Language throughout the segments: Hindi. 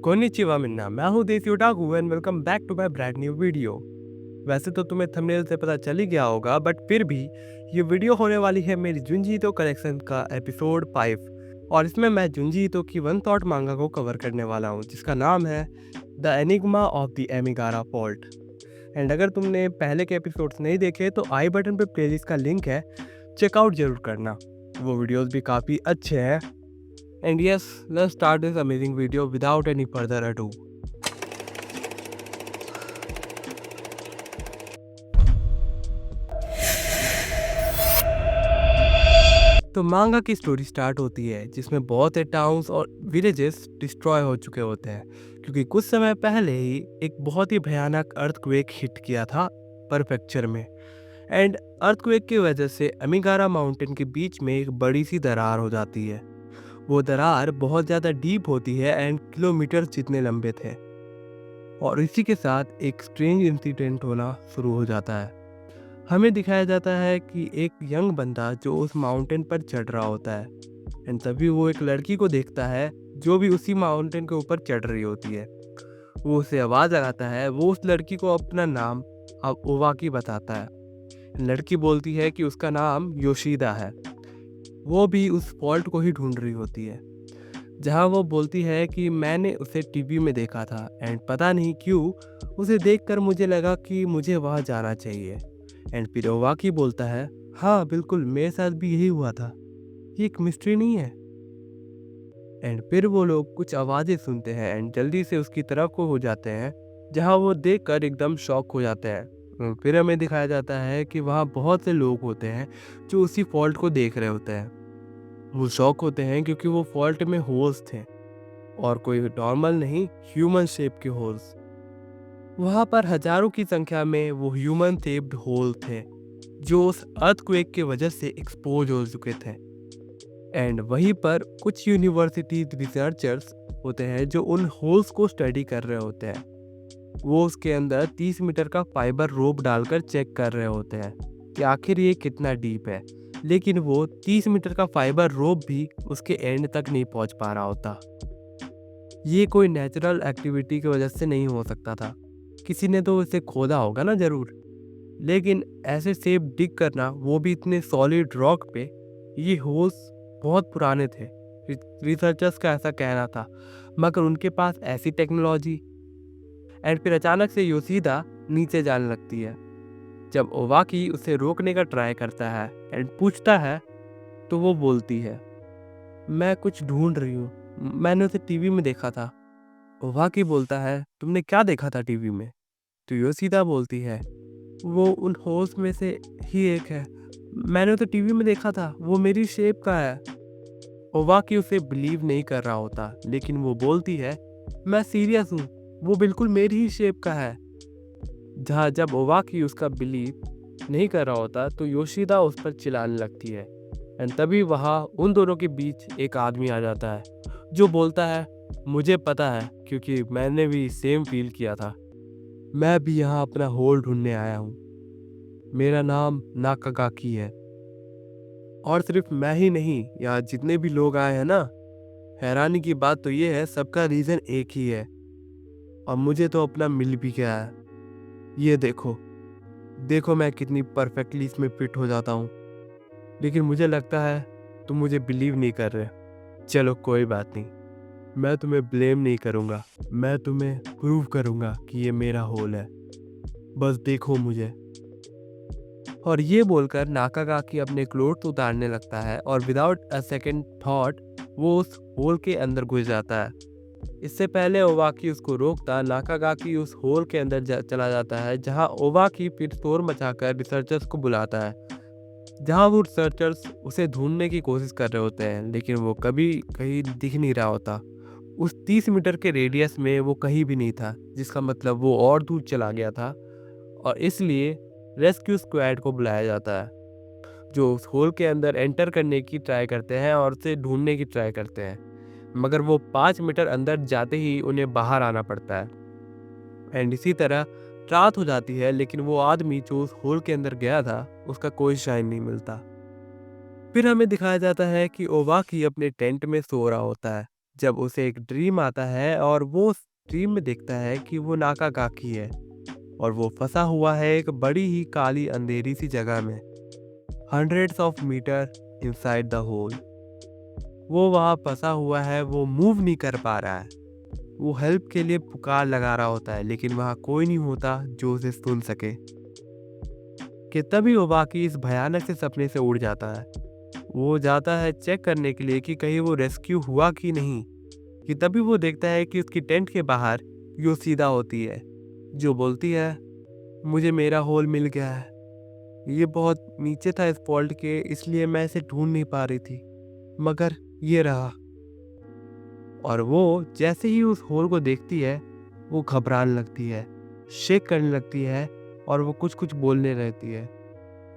कोन्निचिवा मिन्ना, मैं हूँ Desi otaku and welcome back to my brand new video. वैसे तो तुम्हें थंबनेल से पता चल ही गया होगा, बट फिर भी ये वीडियो होने वाली है मेरी जुंजी ईतो कलेक्शन का एपिसोड 5 और इसमें मैं जुंजी ईतो की वन थॉट मांगा को कवर करने वाला हूँ जिसका नाम है the enigma of the Amigara fault. And अगर तुमने पहले के एपिसोड्स नहीं देखे तो आई बटन पे प्लेलिस्ट का लिंक है, चेकआउट जरूर करना। वो वीडियोस भी काफ़ी अच्छे हैं। And yes, let's start this amazing video without any further ado. तो मांगा की स्टोरी स्टार्ट होती है जिसमें बहुत से टाउन्स और विलेजेस डिस्ट्रॉय हो चुके होते हैं क्योंकि कुछ समय पहले ही एक बहुत ही भयानक अर्थक्वेक हिट किया था परफेक्चर में। एंड अर्थक्वेक की वजह से अमिगारा माउंटेन के बीच में एक बड़ी सी दरार हो जाती है। वो दरार बहुत ज़्यादा डीप होती है एंड किलोमीटर जितने लंबे थे और इसी के साथ एक स्ट्रेंज इंसिडेंट होना शुरू हो जाता है। हमें दिखाया जाता है कि एक यंग बंदा जो उस माउंटेन पर चढ़ रहा होता है एंड तभी वो एक लड़की को देखता है जो भी उसी माउंटेन के ऊपर चढ़ रही होती है। वो उसे आवाज़ लगाता है। वो उस लड़की को अपना नाम अब ओवाकी बताता है। लड़की बोलती है कि उसका नाम योशिदा है। वो भी उस फॉल्ट को ही ढूंढ रही होती है जहां वो बोलती है कि मैंने उसे टीवी में देखा था एंड पता नहीं क्यों उसे देखकर मुझे लगा कि मुझे वहां जाना चाहिए। एंड फिर ओवाकी बोलता है, हाँ बिल्कुल मेरे साथ भी यही हुआ था, ये एक मिस्ट्री नहीं है। एंड फिर वो लोग कुछ आवाज़ें सुनते हैं एंड जल्दी से उसकी तरफ को हो जाते हैं जहां वो देखकर एकदम शॉक हो जाते हैं। फिर हमें दिखाया जाता है कि वहाँ बहुत से लोग होते हैं जो उसी फॉल्ट को देख रहे होते हैं। वो शॉक होते हैं क्योंकि वो फॉल्ट में होल्स थे और कोई नॉर्मल नहीं, ह्यूमन शेप के होल्स। वहाँ पर हजारों की संख्या में वो ह्यूमन शेप्ड होल थे जो उस अर्थक्वेक की वजह से एक्सपोज हो चुके थे। एंड वहीं पर कुछ यूनिवर्सिटी रिसर्चर्स होते हैं जो उन होल्स को स्टडी कर रहे होते हैं। वो उसके अंदर 30 मीटर का फाइबर रोप डालकर चेक कर रहे होते हैं कि आखिर ये कितना डीप है, लेकिन वो 30 मीटर का फाइबर रोप भी उसके एंड तक नहीं पहुंच पा रहा होता। ये कोई नेचुरल एक्टिविटी की वजह से नहीं हो सकता था, किसी ने तो इसे खोदा होगा ना जरूर। लेकिन ऐसे सेप डिग करना, वो भी इतने सॉलिड रॉक पे, ये होल्स बहुत पुराने थे। रिसर्चर्स का ऐसा कहना था, मगर उनके पास ऐसी टेक्नोलॉजी। एंड फिर अचानक से योशिदा नीचे जाने लगती है। जब ओवाकी उसे रोकने का ट्राई करता है एंड पूछता है तो वो बोलती है, मैं कुछ ढूंढ रही हूँ, मैंने उसे टीवी में देखा था। ओवाकी बोलता है, तुमने क्या देखा था टीवी में? तो योशिदा बोलती है, वो उन होस्ट में से ही एक है, मैंने उसे टीवी में देखा था, वो मेरी शेप का है। ओवाकी उसे बिलीव नहीं कर रहा होता, लेकिन वो बोलती है, मैं सीरियस हूँ, वो बिल्कुल मेरी ही शेप का है। जब ओवाकी उसका बिलीव नहीं कर रहा होता तो योशिदा उस पर चिल्लाने लगती है। एंड तभी वहाँ उन दोनों के बीच एक आदमी आ जाता है जो बोलता है, मुझे पता है क्योंकि मैंने भी सेम फील किया था, मैं भी यहाँ अपना होल ढूंढने आया हूँ, मेरा नाम नाकागाकी है। और सिर्फ मैं ही नहीं, यहाँ जितने भी लोग आए हैं ना, हैरानी की बात तो ये है सबका रीज़न एक ही है और मुझे तो अपना मिल भी गया है। ये देखो देखो मैं कितनी परफेक्टली इसमें फिट हो जाता हूँ। लेकिन मुझे लगता है तुम मुझे बिलीव नहीं कर रहे। चलो कोई बात नहीं, मैं तुम्हें ब्लेम नहीं करूँगा, मैं तुम्हें प्रूव करूँगा कि ये मेरा होल है, बस देखो मुझे। और ये बोलकर नाकागाकी अपने क्लोथ्स उतारने लगता है और विदाउट अ सेकेंड थॉट वो उस होल के अंदर घुस जाता है। इससे पहले ओवाकी उसको रोकता, नाकागाकी उस होल के अंदर चला जाता है जहां ओवाकी फिर शोर मचाकर रिसर्चर्स को बुलाता है, जहां वो रिसर्चर्स उसे ढूंढने की कोशिश कर रहे होते हैं, लेकिन वो कभी कहीं दिख नहीं रहा होता। उस 30 मीटर के रेडियस में वो कहीं भी नहीं था, जिसका मतलब वो और दूर चला गया था। और इसलिए रेस्क्यू स्क्वाड को बुलाया जाता है जो उस होल के अंदर एंटर करने की ट्राई करते हैं और उसे ढूंढने की ट्राई करते हैं, मगर वो 5 मीटर अंदर जाते ही उन्हें बाहर आना पड़ता है। एंड इसी तरह रात हो जाती है, लेकिन वो आदमी जो उस होल के अंदर गया था उसका कोई शाइन नहीं मिलता। फिर हमें दिखाया जाता है कि ओवाकी अपने टेंट में सो रहा होता है जब उसे एक ड्रीम आता है और वो उस ड्रीम में देखता है कि वो नाकागाकी है और वो फंसा हुआ है एक बड़ी ही काली अंधेरी सी जगह में, hundreds of meter inside the hole. वो वहाँ फंसा हुआ है, वो मूव नहीं कर पा रहा है। वो हेल्प के लिए पुकार लगा रहा होता है, लेकिन वहाँ कोई नहीं होता जो उसे सुन सके। कि तभी वो बाकी इस भयानक से सपने से उड़ जाता है। वो जाता है चेक करने के लिए कि कहीं वो रेस्क्यू हुआ कि नहीं। कि तभी वो देखता है कि उसकी टेंट के बाहर योशिदा होती है, जो बोलती है, मुझे मेरा होल मिल गया है। ये बहुत नीचे था इस फॉल्ट के, इसलिए मैं इसे ढूंढ नहीं पा रही थी, मगर ये रहा। और वो जैसे ही उस होल को देखती है, वो घबराने लगती है, शेक करने लगती है और वो कुछ कुछ बोलने लगती है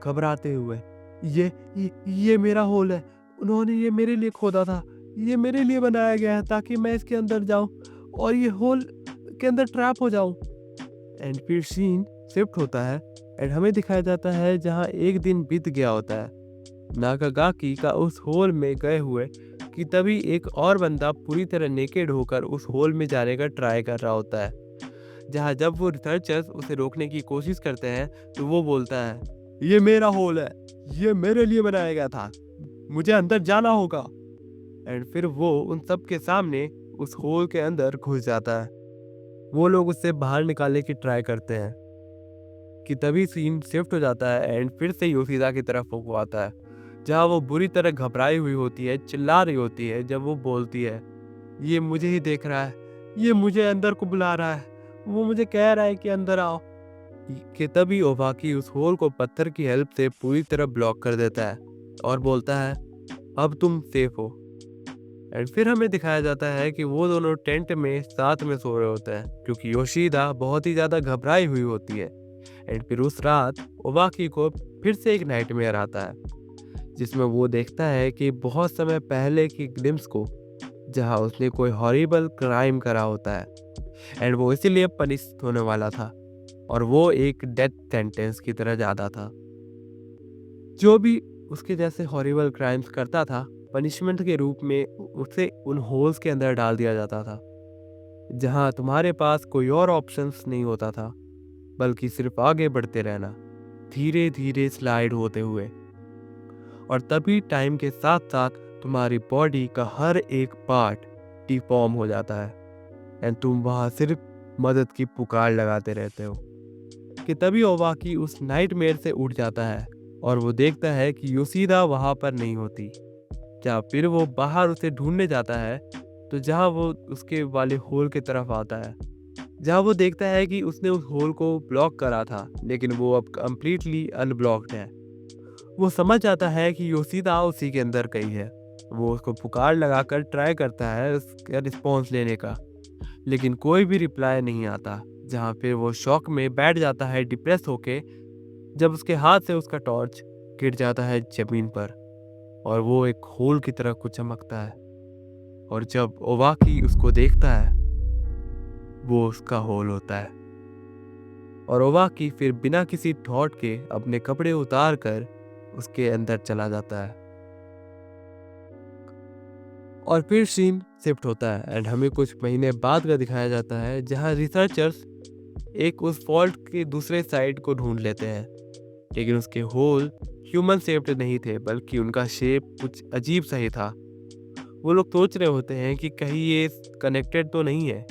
घबराते हुए। ये मेरा होल है, उन्होंने ये मेरे लिए खोदा था, ये मेरे लिए बनाया गया है ताकि मैं इसके अंदर जाऊं और ये होल के अंदर ट्रैप हो जाऊं। एंड फिर सीन शिफ्ट होता है एंड हमें दिखाया जाता है जहां एक दिन बीत गया होता है नाकागाकी का उस होल में गए हुए। कि तभी एक और बंदा पूरी तरह नेकेड होकर उस होल में जाने का ट्राई कर रहा होता है। जहां जब वो रिसर्चर्स उसे रोकने की कोशिश करते हैं तो वो बोलता है, ये मेरा होल है, ये मेरे लिए बनाया गया था, मुझे अंदर जाना होगा। एंड फिर वो उन सब के सामने उस होल के अंदर घुस जाता है। वो लोग उससे बाहर निकालने की ट्राई करते हैं। कि तभी सीन शिफ्ट हो जाता है एंड फिर से योशिदा की तरफ वो आता है, जहाँ वो बुरी तरह घबराई हुई होती है, चिल्ला रही होती है। जब वो बोलती है, ये मुझे ही देख रहा है, ये मुझे अंदर को बुला रहा है, वो मुझे कह रहा है कि अंदर आओ। कि तभी ओवाकी उस होल को पत्थर की हेल्प से पूरी तरह ब्लॉक कर देता है और बोलता है, अब तुम सेफ हो। एंड फिर हमें दिखाया जाता है कि वो दोनों टेंट में साथ में सो रहे होते हैं, क्योंकि योशिदा बहुत ही ज़्यादा घबराई हुई होती है। एंड फिर उस रात ओवाकी को फिर से एक नाइटमेयर आता है, जिसमें वो देखता है कि बहुत समय पहले की ग्लिम्स को, जहां उसने कोई हॉरिबल क्राइम करा होता है एंड वो इसीलिए पनिश होने वाला था और वो एक डेथ सेंटेंस की तरह ज़्यादा था। जो भी उसके जैसे हॉरिबल क्राइम्स करता था, पनिशमेंट के रूप में उसे उन होल्स के अंदर डाल दिया जाता था, जहां तुम्हारे पास कोई और ऑप्शंस नहीं होता था, बल्कि सिर्फ आगे बढ़ते रहना, धीरे धीरे स्लाइड होते हुए। और तभी टाइम के साथ साथ तुम्हारी बॉडी का हर एक पार्ट डिफॉर्म हो जाता है एंड तुम वहां सिर्फ मदद की पुकार लगाते रहते हो। कि तभी ओवाकी उस नाइटमेयर से उठ जाता है और वो देखता है कि योशिदा वहां पर नहीं होती। जहाँ फिर वो बाहर उसे ढूंढने जाता है, तो जहाँ वो उसके वाले होल की तरफ आता है, जहाँ वो देखता है कि उसने उस होल को ब्लॉक करा था, लेकिन वो अब कम्प्लीटली अनब्लॉक्ड है। वो समझ जाता है कि योशिदा उसी के अंदर कहीं है। वो उसको पुकार लगाकर ट्राई करता है उसका रिस्पॉन्स लेने का, लेकिन कोई भी रिप्लाई नहीं आता। जहाँ फिर वो शॉक में बैठ जाता है डिप्रेस होके, जब उसके हाथ से उसका टॉर्च गिर जाता है जमीन पर और वो एक होल की तरह कुछ चमकता है। और जब ओवाकी उसको देखता है, वो उसका होल होता है। और ओवाकी फिर बिना किसी थॉट के अपने कपड़े उतार कर उसके अंदर चला जाता है। और फिर सीन शिफ्ट होता है एंड हमें कुछ महीने बाद का दिखाया जाता है, जहां रिसर्चर्स एक उस फॉल्ट के दूसरे साइड को ढूंढ लेते हैं, लेकिन उसके होल ह्यूमन शेप्ड नहीं थे, बल्कि उनका शेप कुछ अजीब सा ही था। वो लोग सोच रहे होते हैं कि कहीं ये कनेक्टेड तो नहीं है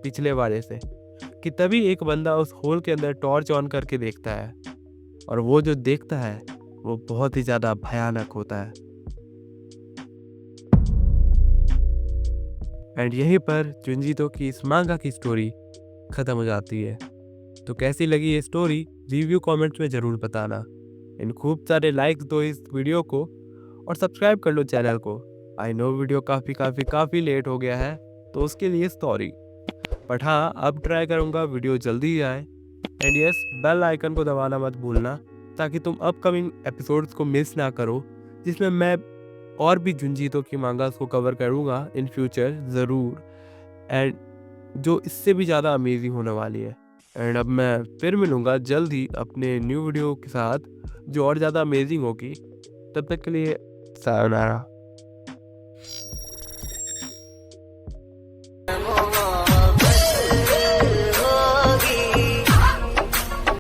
पिछले वाले से। कि तभी एक बंदा उस होल के अंदर टॉर्च ऑन करके देखता है और वो जो देखता है वो बहुत ही ज़्यादा भयानक होता है। एंड यहीं पर जुंजीतो की इस मांगा की स्टोरी ख़त्म हो जाती है। तो कैसी लगी ये स्टोरी रिव्यू कमेंट्स में ज़रूर बताना। इन खूब सारे लाइक्स दो इस वीडियो को और सब्सक्राइब कर लो चैनल को। आई नो वीडियो काफ़ी लेट हो गया है, तो उसके लिए सॉरी, बट हाँ अब ट्राई करूँगा वीडियो जल्दी ही आए। एंड यस, बेल आइकन को दबाना मत भूलना, ताकि तुम अपकमिंग एपिसोड्स को मिस ना करो, जिसमें मैं और भी जुंजीतो की मांगास को कवर करूँगा इन फ्यूचर ज़रूर, एंड जो इससे भी ज़्यादा अमेजिंग होने वाली है। एंड अब मैं फिर मिलूँगा जल्द ही अपने न्यू वीडियो के साथ, जो और ज़्यादा अमेजिंग होगी। तब तक के लिए सायोनारा।